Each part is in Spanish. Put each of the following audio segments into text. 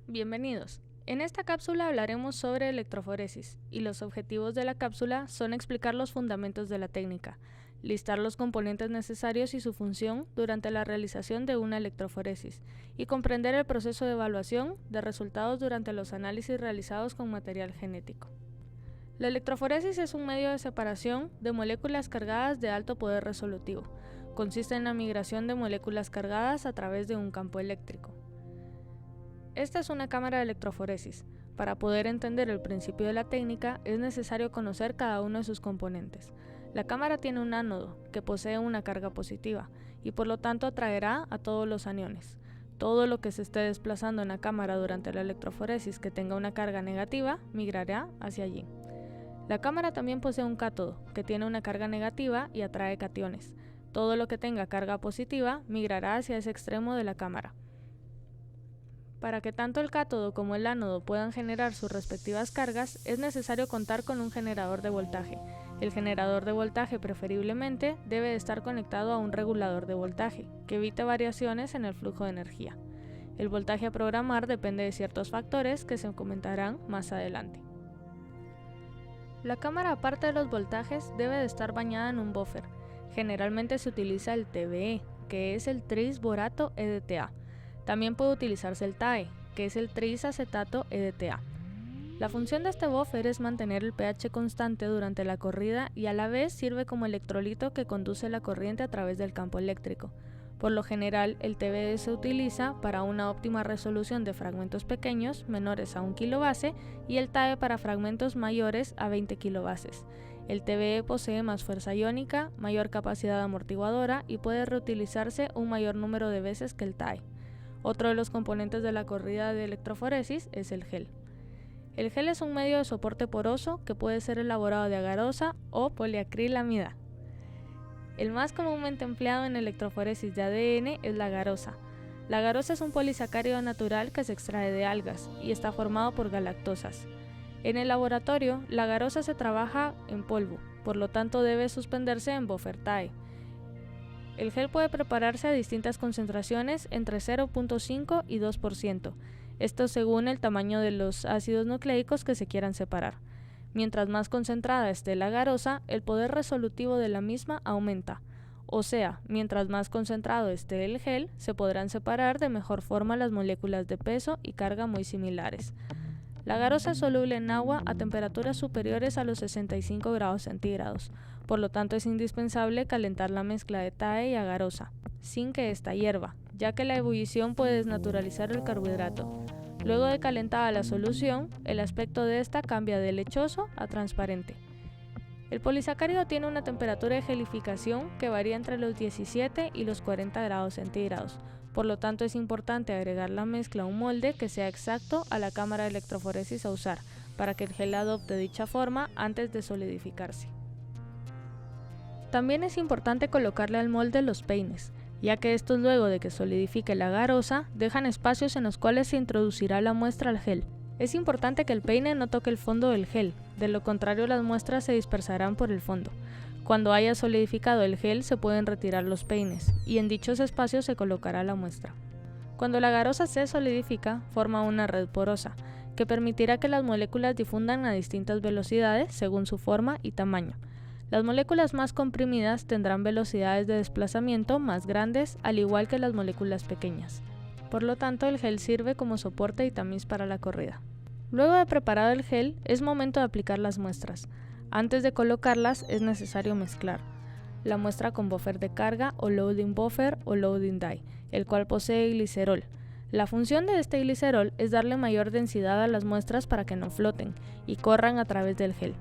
Bienvenidos. En esta cápsula hablaremos sobre electroforesis y los objetivos de la cápsula son explicar los fundamentos de la técnica, listar los componentes necesarios y su función durante la realización de una electroforesis y comprender el proceso de evaluación de resultados durante los análisis realizados con material genético. La electroforesis es un medio de separación de moléculas cargadas de alto poder resolutivo. Consiste en la migración de moléculas cargadas a través de un campo eléctrico. Esta es una cámara de electroforesis. Para poder entender el principio de la técnica es necesario conocer cada uno de sus componentes. La cámara tiene un ánodo que posee una carga positiva y por lo tanto atraerá a todos los aniones. Todo lo que se esté desplazando en la cámara durante la electroforesis que tenga una carga negativa migrará hacia allí. La cámara también posee un cátodo que tiene una carga negativa y atrae cationes. Todo lo que tenga carga positiva migrará hacia ese extremo de la cámara. Para que tanto el cátodo como el ánodo puedan generar sus respectivas cargas, es necesario contar con un generador de voltaje. El generador de voltaje preferiblemente debe estar conectado a un regulador de voltaje, que evite variaciones en el flujo de energía. El voltaje a programar depende de ciertos factores que se comentarán más adelante. La cámara, aparte de los voltajes, debe de estar bañada en un buffer. Generalmente se utiliza el TBE, que es el tris-borato EDTA. También puede utilizarse el TAE, que es el tris-acetato EDTA. La función de este buffer es mantener el pH constante durante la corrida y a la vez sirve como electrolito que conduce la corriente a través del campo eléctrico. Por lo general, el TBE se utiliza para una óptima resolución de fragmentos pequeños, menores a 1 kilobase, y el TAE para fragmentos mayores a 20 kilobases. El TBE posee más fuerza iónica, mayor capacidad amortiguadora y puede reutilizarse un mayor número de veces que el TAE. Otro de los componentes de la corrida de electroforesis es el gel. El gel es un medio de soporte poroso que puede ser elaborado de agarosa o poliacrilamida. El más comúnmente empleado en electroforesis de ADN es la agarosa. La agarosa es un polisacárido natural que se extrae de algas y está formado por galactosas. En el laboratorio, la agarosa se trabaja en polvo, por lo tanto debe suspenderse en buffer TAE. El gel puede prepararse a distintas concentraciones entre 0.5 y 2%, esto según el tamaño de los ácidos nucleicos que se quieran separar. Mientras más concentrada esté la agarosa, el poder resolutivo de la misma aumenta, o sea, mientras más concentrado esté el gel, se podrán separar de mejor forma las moléculas de peso y carga muy similares. La agarosa es soluble en agua a temperaturas superiores a los 65 grados centígrados, por lo tanto es indispensable calentar la mezcla de TAE y agarosa, sin que ésta hierva, ya que la ebullición puede desnaturalizar el carbohidrato. Luego de calentada la solución, el aspecto de esta cambia de lechoso a transparente. El polisacárido tiene una temperatura de gelificación que varía entre los 17 y los 40 grados centígrados, por lo tanto es importante agregar la mezcla a un molde que sea exacto a la cámara de electroforesis a usar, para que el gel adopte dicha forma antes de solidificarse. También es importante colocarle al molde los peines, ya que estos luego de que solidifique la agarosa dejan espacios en los cuales se introducirá la muestra al gel. Es importante que el peine no toque el fondo del gel, de lo contrario las muestras se dispersarán por el fondo. Cuando haya solidificado el gel se pueden retirar los peines y en dichos espacios se colocará la muestra. Cuando la agarosa se solidifica, forma una red porosa, que permitirá que las moléculas difundan a distintas velocidades según su forma y tamaño. Las moléculas más comprimidas tendrán velocidades de desplazamiento más grandes, al igual que las moléculas pequeñas. Por lo tanto, el gel sirve como soporte y tamiz para la corrida. Luego de preparado el gel, es momento de aplicar las muestras. Antes de colocarlas, es necesario mezclar la muestra con buffer de carga o loading buffer o loading dye, el cual posee glicerol. La función de este glicerol es darle mayor densidad a las muestras para que no floten y corran a través del gel.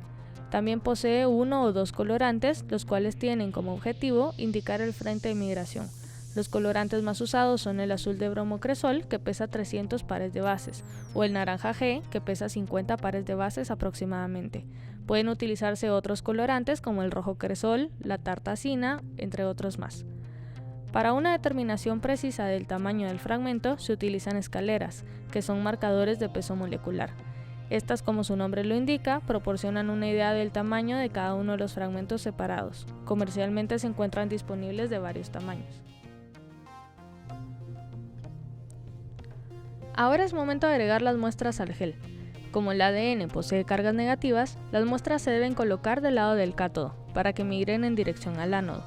También posee 1 o 2 colorantes, los cuales tienen como objetivo indicar el frente de migración. Los colorantes más usados son el azul de bromocresol, que pesa 300 pares de bases, o el naranja G, que pesa 50 pares de bases aproximadamente. Pueden utilizarse otros colorantes como el rojo cresol, la tartacina, entre otros más. Para una determinación precisa del tamaño del fragmento se utilizan escaleras, que son marcadores de peso molecular. Estas, como su nombre lo indica, proporcionan una idea del tamaño de cada uno de los fragmentos separados. Comercialmente se encuentran disponibles de varios tamaños. Ahora es momento de agregar las muestras al gel. Como el ADN posee cargas negativas, las muestras se deben colocar del lado del cátodo, para que migren en dirección al ánodo.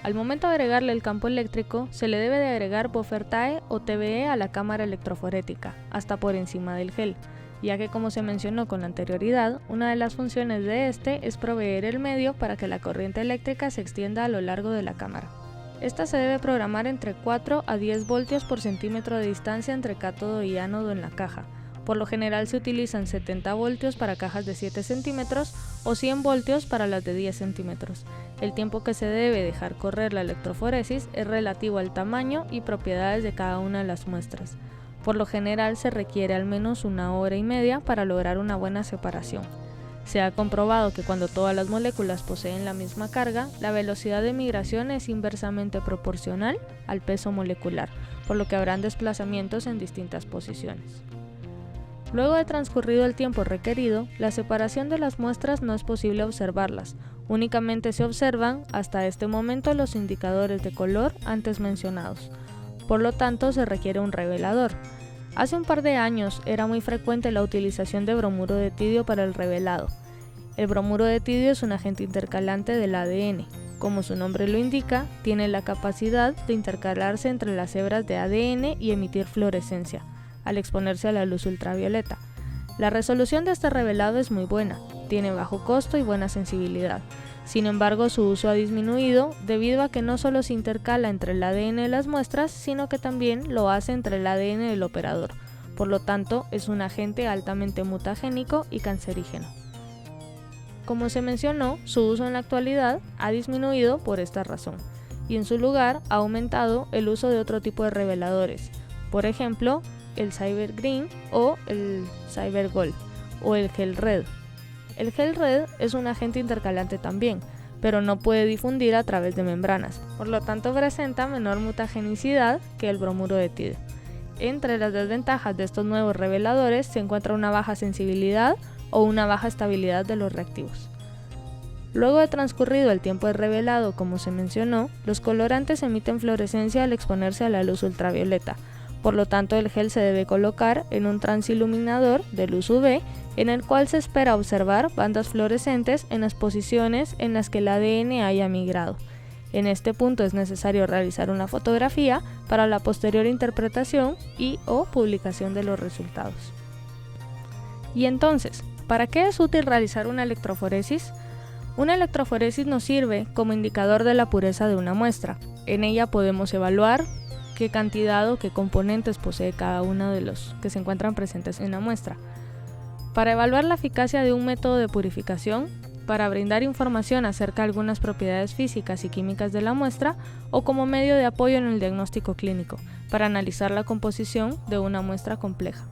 Al momento de agregarle el campo eléctrico, se le debe de agregar buffer TAE o TBE a la cámara electroforética, hasta por encima del gel, ya que como se mencionó con anterioridad, una de las funciones de este es proveer el medio para que la corriente eléctrica se extienda a lo largo de la cámara. Esta se debe programar entre 4 a 10 voltios por centímetro de distancia entre cátodo y ánodo en la caja. Por lo general se utilizan 70 voltios para cajas de 7 centímetros o 100 voltios para las de 10 centímetros. El tiempo que se debe dejar correr la electroforesis es relativo al tamaño y propiedades de cada una de las muestras. Por lo general se requiere al menos 1 hora y media para lograr una buena separación. Se ha comprobado que cuando todas las moléculas poseen la misma carga, la velocidad de migración es inversamente proporcional al peso molecular, por lo que habrán desplazamientos en distintas posiciones. Luego de transcurrido el tiempo requerido, la separación de las muestras no es posible observarlas, únicamente se observan hasta este momento los indicadores de color antes mencionados. Por lo tanto, se requiere un revelador. Hace un par de años era muy frecuente la utilización de bromuro de tidio para el revelado. El bromuro de tidio es un agente intercalante del ADN. Como su nombre lo indica, tiene la capacidad de intercalarse entre las hebras de ADN y emitir fluorescencia, al exponerse a la luz ultravioleta. La resolución de este revelado es muy buena, tiene bajo costo y buena sensibilidad. Sin embargo, su uso ha disminuido debido a que no solo se intercala entre el ADN de las muestras, sino que también lo hace entre el ADN del operador. Por lo tanto, es un agente altamente mutagénico y cancerígeno. Como se mencionó, su uso en la actualidad ha disminuido por esta razón, y en su lugar ha aumentado el uso de otro tipo de reveladores, por ejemplo, el Cyber Green o el Cyber Gold o el Gel Red. El Gel Red es un agente intercalante también, pero no puede difundir a través de membranas, por lo tanto presenta menor mutagenicidad que el bromuro de tidio. Entre las desventajas de estos nuevos reveladores se encuentra una baja sensibilidad o una baja estabilidad de los reactivos. Luego de transcurrido el tiempo de revelado, como se mencionó, los colorantes emiten fluorescencia al exponerse a la luz ultravioleta. Por lo tanto, el gel se debe colocar en un transiluminador de luz UV en el cual se espera observar bandas fluorescentes en las posiciones en las que el ADN haya migrado. En este punto es necesario realizar una fotografía para la posterior interpretación y o publicación de los resultados. Y entonces, ¿para qué es útil realizar una electroforesis? Una electroforesis nos sirve como indicador de la pureza de una muestra. En ella podemos evaluar qué cantidad o qué componentes posee cada uno de los que se encuentran presentes en la muestra. Para evaluar la eficacia de un método de purificación, para brindar información acerca de algunas propiedades físicas y químicas de la muestra o como medio de apoyo en el diagnóstico clínico, para analizar la composición de una muestra compleja.